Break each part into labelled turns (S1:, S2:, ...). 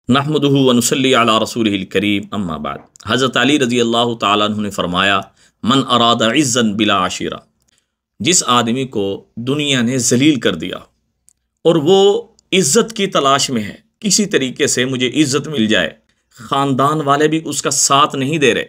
S1: नहमदुहु व नुसल्ली अला रसूलिहिल करीम अम्मा बाद। हज़रत अली रज़ी अल्लाह तआला अन्हु ने फरमाया, मन अरादा इज़्ज़न बिला आशिरा, जिस आदमी को दुनिया ने जलील कर दिया और वो इज़्ज़त की तलाश में है, किसी तरीके से मुझे इज़्ज़त मिल जाए, ख़ानदान वाले भी उसका साथ नहीं दे रहे,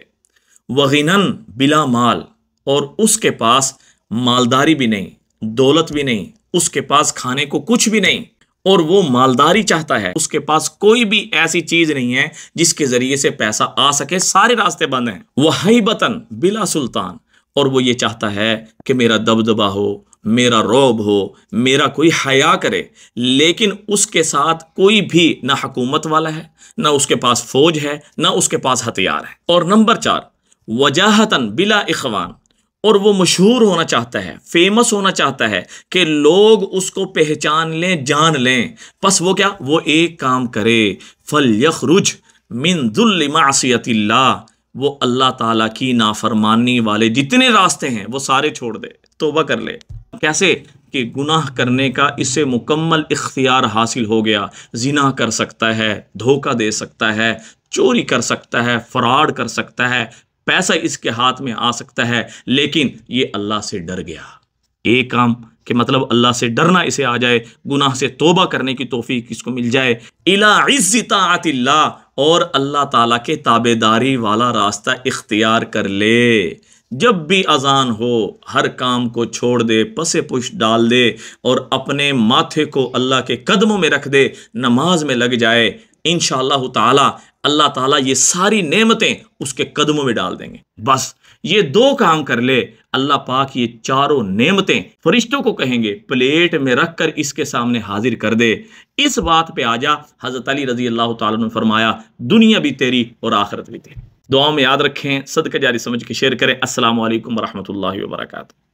S1: वग़िनन बिला माल, और उसके पास मालदारी भी नहीं, दौलत भी नहीं, उसके पास खाने को कुछ भी नहीं, और वो मालदारी चाहता है, उसके पास कोई भी ऐसी चीज नहीं है जिसके जरिए से पैसा आ सके, सारे रास्ते बंद हैं। वह हैबतन बिला सुल्तान, और वो ये चाहता है कि मेरा दबदबा हो, मेरा रौब हो, मेरा कोई हया करे, लेकिन उसके साथ कोई भी ना हुकूमत वाला है, ना उसके पास फौज है, ना उसके पास हथियार है। और नंबर 4, वजाहतन बिला इखवान, और वो मशहूर होना चाहता है, फेमस होना चाहता है कि लोग उसको पहचान लें, जान लें। बस वो क्या, वो एक काम करे, फल यखरुज मिन दुल्ल मासियतिल्लाह, वो अल्लाह ताला की नाफरमानी वाले जितने रास्ते हैं वो सारे छोड़ दे, तौबा कर ले। कैसे कि गुनाह करने का इससे मुकम्मल इख्तियार हासिल हो गया, जिना कर सकता है, धोखा दे सकता है, चोरी कर सकता है, फ्रॉड कर सकता है, पैसा इसके हाथ में आ सकता है, लेकिन ये अल्लाह से डर गया। एक काम के मतलब अल्लाह से डरना इसे आ जाए, गुनाह से तौबा करने की तौफीक इसको मिल जाए, इला इज़्ज़ि ताअतिल्लाह, और अल्लाह ताला के ताबेदारी वाला रास्ता इख्तियार कर ले। जब भी अजान हो, हर काम को छोड़ दे, पसे पुश डाल दे और अपने माथे को अल्लाह के कदमों में रख दे, नमाज में लग जाए। इंशाअल्लाह ताला अल्लाह ताला ये सारी नेमतें उसके कदमों में डाल देंगे। बस ये 2 काम कर ले, अल्लाह पाक ये चारों नेमतें फरिश्तों को कहेंगे प्लेट में रखकर इसके सामने हाजिर कर दे। इस बात पे आजा। हज़रत अली रज़ी अल्लाह तआला ने फरमाया, दुनिया भी तेरी और आखिरत भी तेरी। दुआओं में याद रखें, सदका जारी समझ के शेयर करें। अस्सलामु अलैकुम व रहमतुल्लाहि व बरकातुहू।